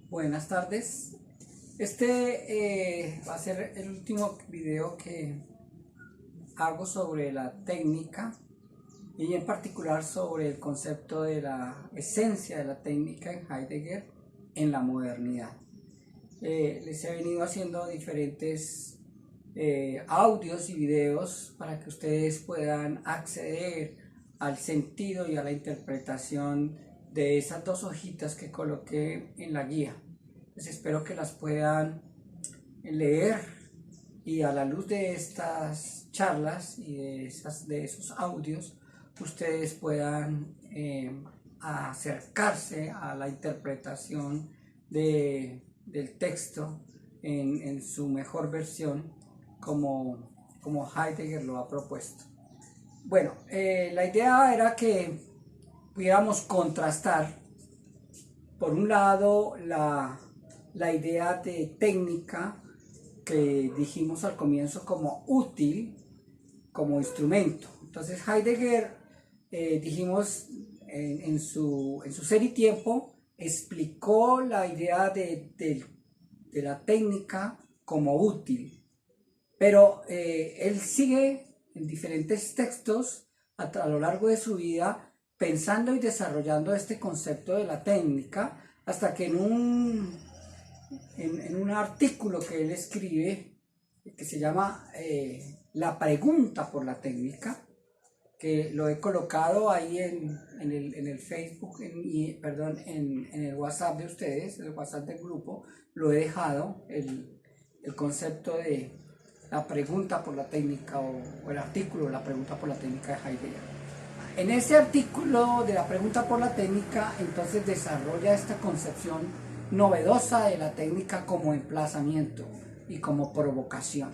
Buenas tardes. Va a ser el último video que hago sobre la técnica y en particular sobre el concepto de la esencia de la técnica en Heidegger en la modernidad. Les he venido haciendo diferentes audios y videos para que ustedes puedan acceder al sentido y a la interpretación de esas dos hojitas que coloqué en la guía. Pues espero que las puedan leer y a la luz de estas charlas y de esos audios ustedes puedan acercarse a la interpretación del texto en su mejor versión como Heidegger lo ha propuesto. Bueno, la idea era que pudiéramos contrastar por un lado la idea de técnica que dijimos al comienzo como útil, como instrumento. Entonces Heidegger, dijimos en su Ser y Tiempo, explicó la idea de la técnica como útil, pero él sigue en diferentes textos a lo largo de su vida pensando y desarrollando este concepto de la técnica, hasta que en un artículo que él escribe, que se llama La pregunta por la técnica, que lo he colocado ahí en el Facebook, en el WhatsApp de ustedes, el WhatsApp del grupo, lo he dejado, el concepto de la pregunta por la técnica, o el artículo La pregunta por la técnica de Heidegger. En ese artículo de la pregunta por la técnica, entonces desarrolla esta concepción novedosa de la técnica como emplazamiento y como provocación.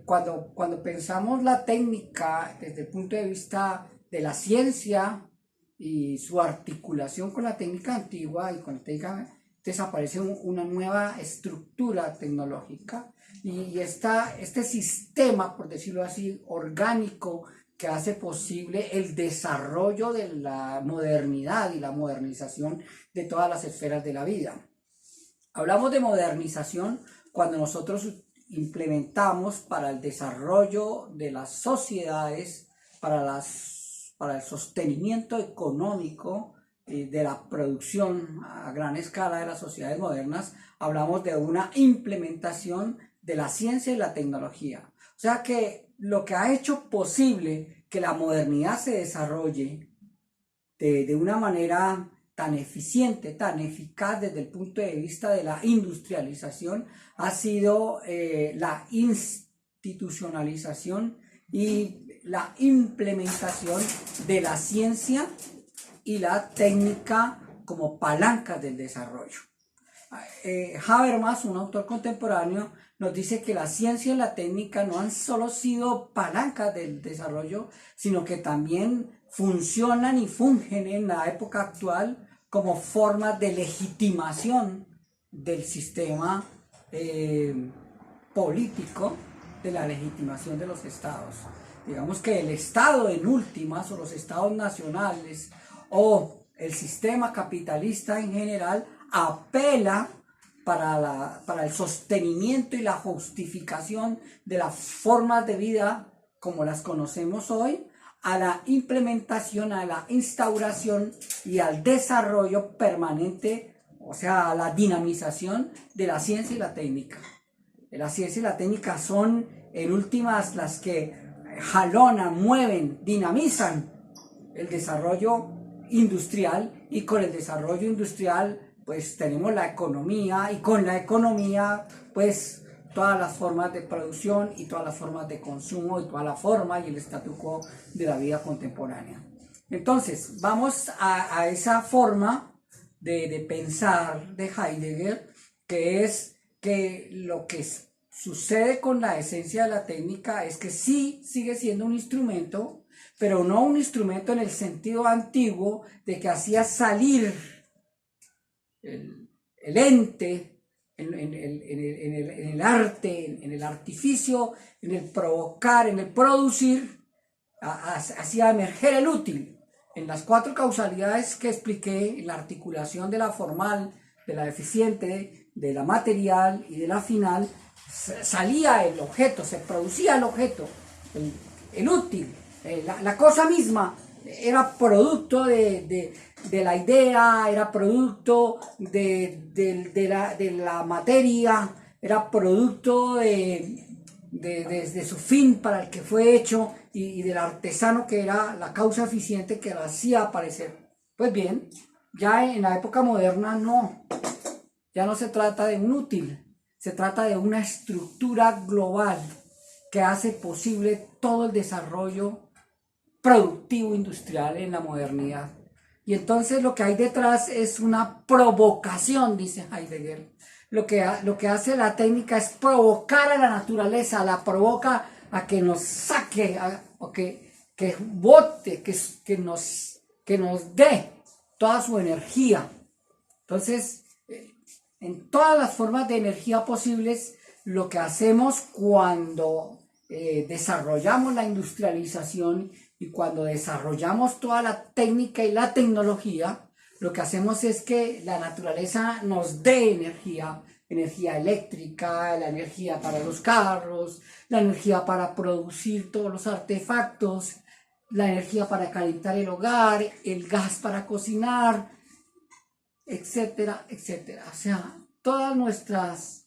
Cuando pensamos la técnica desde el punto de vista de la ciencia y su articulación con la técnica antigua y con la técnica, desaparece una nueva estructura tecnológica y este sistema, por decirlo así, orgánico, que hace posible el desarrollo de la modernidad y la modernización de todas las esferas de la vida. Hablamos de modernización cuando nosotros implementamos para el desarrollo de las sociedades, para el sostenimiento económico de la producción a gran escala de las sociedades modernas, hablamos de una implementación de la ciencia y la tecnología. O sea que lo que ha hecho posible que la modernidad se desarrolle de una manera tan eficiente, tan eficaz desde el punto de vista de la industrialización, ha sido la institucionalización y la implementación de la ciencia y la técnica como palancas del desarrollo. Habermas, un autor contemporáneo, nos dice que la ciencia y la técnica no han solo sido palancas del desarrollo, sino que también funcionan y fungen en la época actual como formas de legitimación del sistema político, de la legitimación de los estados. Digamos que el Estado en últimas, o los estados nacionales, o el sistema capitalista en general, apela para el sostenimiento y la justificación de las formas de vida como las conocemos hoy, a la implementación, a la instauración y al desarrollo permanente, o sea, a la dinamización de la ciencia y la técnica. La ciencia y la técnica son en últimas las que jalonan, mueven, dinamizan el desarrollo industrial, y con el desarrollo industrial pues tenemos la economía, y con la economía pues todas las formas de producción y todas las formas de consumo y toda la forma y el statu quo de la vida contemporánea. Entonces vamos a esa forma de pensar de Heidegger, que es que lo que sucede con la esencia de la técnica es que sí sigue siendo un instrumento, pero no un instrumento en el sentido antiguo de que hacía salir el ente en el arte, en el artificio, en el provocar, en el producir, hacía emerger el útil. En las 4 causalidades que expliqué, en la articulación de la formal, de la eficiente, de la material y de la final, salía el objeto, se producía el objeto, el útil, la cosa misma, era producto de la idea, era producto de la materia, era producto de su fin para el que fue hecho y del artesano que era la causa eficiente que lo hacía aparecer. Pues bien, ya en la época moderna no, ya no se trata de un útil, se trata de una estructura global que hace posible todo el desarrollo productivo industrial en la modernidad. Y entonces lo que hay detrás es una provocación, dice Heidegger. Lo que hace la técnica es provocar a la naturaleza, la provoca a que nos saque, o que bote, que nos dé toda su energía. Entonces, en todas las formas de energía posibles, lo que hacemos cuando desarrollamos la industrialización y cuando desarrollamos toda la técnica y la tecnología, lo que hacemos es que la naturaleza nos dé energía eléctrica, la energía para los carros, la energía para producir todos los artefactos, la energía para calentar el hogar, el gas para cocinar, etcétera, etcétera. O sea, todas nuestras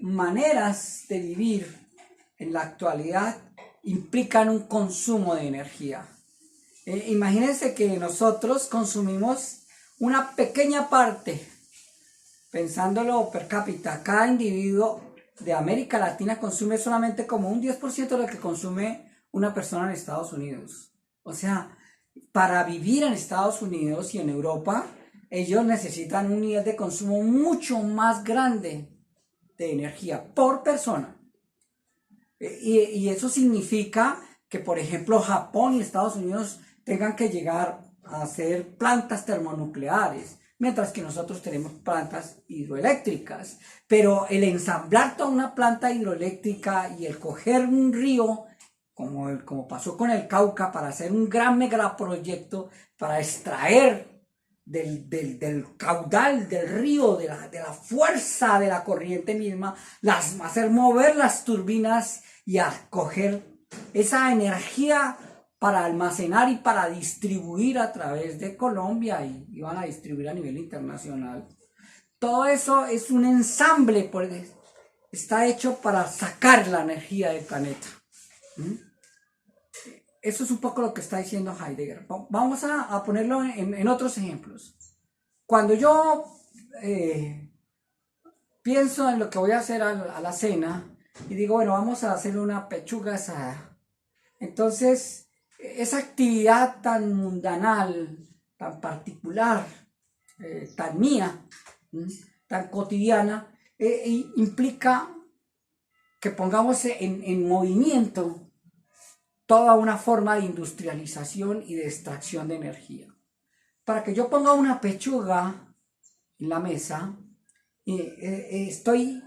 maneras de vivir en la actualidad implican un consumo de energía. Imagínense que nosotros consumimos una pequeña parte, pensándolo per cápita, cada individuo de América Latina consume solamente como un 10% de lo que consume una persona en Estados Unidos. O sea, para vivir en Estados Unidos y en Europa, ellos necesitan un nivel de consumo mucho más grande de energía por persona. Y eso significa que, por ejemplo, Japón y Estados Unidos tengan que llegar a hacer plantas termonucleares, mientras que nosotros tenemos plantas hidroeléctricas. Pero el ensamblar toda una planta hidroeléctrica y el coger un río, como pasó con el Cauca, para hacer un gran megaproyecto, para extraer del caudal del río, de la fuerza de la corriente misma, hacer mover las turbinas y a coger esa energía para almacenar y para distribuir a través de Colombia y van a distribuir a nivel internacional. Todo eso es un ensamble, está hecho para sacar la energía del planeta. Eso es un poco lo que está diciendo Heidegger. Vamos a ponerlo en otros ejemplos. Cuando yo pienso en lo que voy a hacer a la cena y digo, bueno, vamos a hacer una pechuga asada. Entonces, esa actividad tan mundanal, tan particular, tan mía, tan cotidiana, implica que pongamos en movimiento toda una forma de industrialización y de extracción de energía. Para que yo ponga una pechuga en la mesa, estoy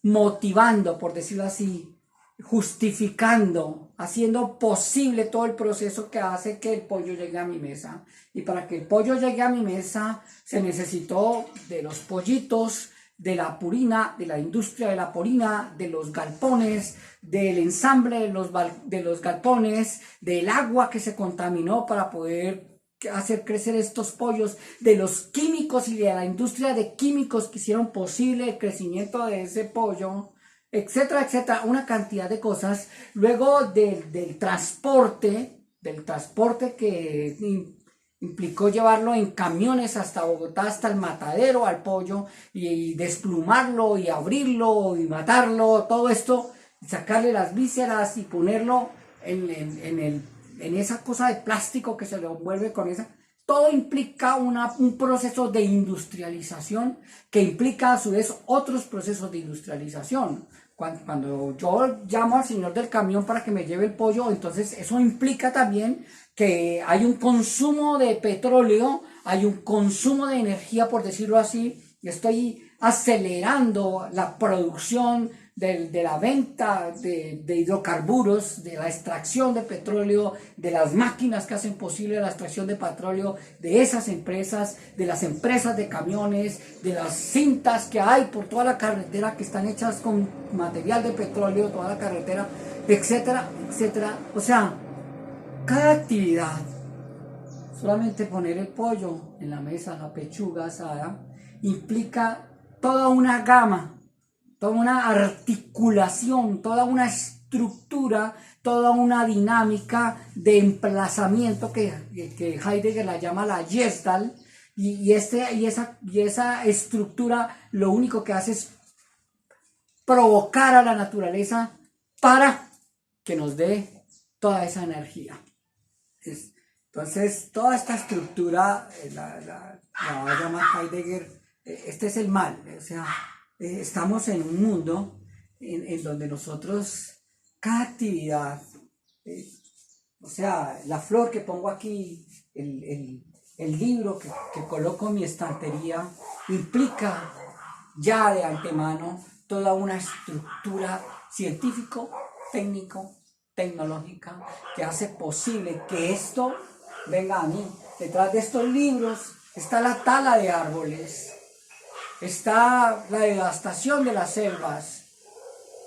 motivando, por decirlo así, justificando, haciendo posible todo el proceso que hace que el pollo llegue a mi mesa. Y para que el pollo llegue a mi mesa se necesitó de los pollitos, de la purina, de la industria de la purina, de los galpones, del ensamble de los galpones, del agua que se contaminó para poder hacer crecer estos pollos, de los químicos y de la industria de químicos que hicieron posible el crecimiento de ese pollo, etcétera, etcétera, una cantidad de cosas. Luego del transporte que implicó llevarlo en camiones hasta Bogotá, hasta el matadero al pollo, y desplumarlo y abrirlo y matarlo, todo esto, sacarle las vísceras y ponerlo en esa cosa de plástico que se le envuelve con esa. Todo implica un proceso de industrialización que implica a su vez otros procesos de industrialización. Cuando yo llamo al señor del camión para que me lleve el pollo, entonces eso implica también que hay un consumo de petróleo, hay un consumo de energía, por decirlo así, y estoy acelerando la producción de la venta de hidrocarburos, de la extracción de petróleo, de las máquinas que hacen posible la extracción de petróleo, de esas empresas, de las empresas de camiones, de las cintas que hay por toda la carretera que están hechas con material de petróleo, toda la carretera, etcétera, etcétera. O sea, cada actividad, solamente poner el pollo en la mesa, la pechuga asada, implica toda una gama, toda una articulación, toda una estructura, toda una dinámica de emplazamiento que Heidegger la llama la Gestalt, y esa estructura lo único que hace es provocar a la naturaleza para que nos dé toda esa energía. Entonces, toda esta estructura la va a llamar Heidegger, este es el mal, o sea, estamos en un mundo en donde nosotros, cada actividad, o sea, la flor que pongo aquí, el libro que coloco en mi estantería, implica ya de antemano toda una estructura científico, técnico, tecnológica, que hace posible que esto venga a mí. Detrás de estos libros está la tala de árboles, está la devastación de las selvas,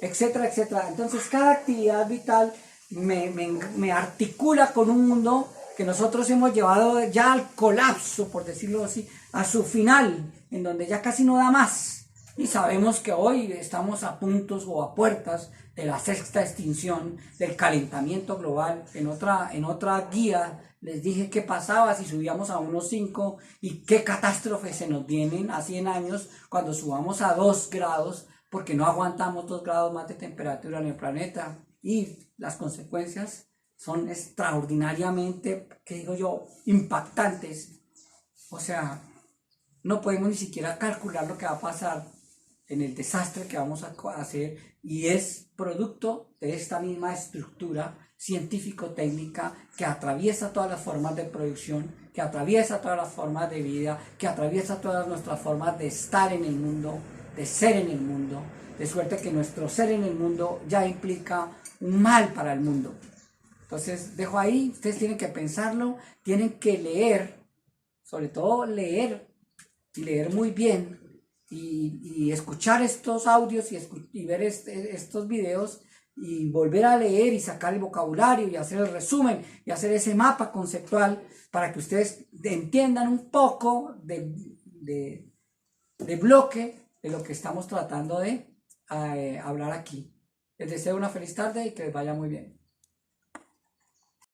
etcétera, etcétera. Entonces cada actividad vital me articula con un mundo que nosotros hemos llevado ya al colapso, por decirlo así, a su final, en donde ya casi no da más. Y sabemos que hoy estamos a puntos o a puertas de la sexta extinción, del calentamiento global. En otra guía les dije qué pasaba si subíamos a 1,5 y qué catástrofes se nos vienen a 100 años cuando subamos a 2 grados, porque no aguantamos 2 grados más de temperatura en el planeta. Y las consecuencias son extraordinariamente, ¿qué digo yo?, impactantes. O sea, no podemos ni siquiera calcular lo que va a pasar en el desastre que vamos a hacer, y es producto de esta misma estructura científico-técnica que atraviesa todas las formas de producción, que atraviesa todas las formas de vida, que atraviesa todas nuestras formas de estar en el mundo, de ser en el mundo, de suerte que nuestro ser en el mundo ya implica un mal para el mundo. Entonces dejo ahí, ustedes tienen que pensarlo, tienen que leer, sobre todo leer, y leer muy bien, y escuchar estos audios y ver estos videos, y volver a leer y sacar el vocabulario y hacer el resumen y hacer ese mapa conceptual para que ustedes entiendan un poco de bloque de lo que estamos tratando de hablar aquí. Les deseo una feliz tarde y que les vaya muy bien.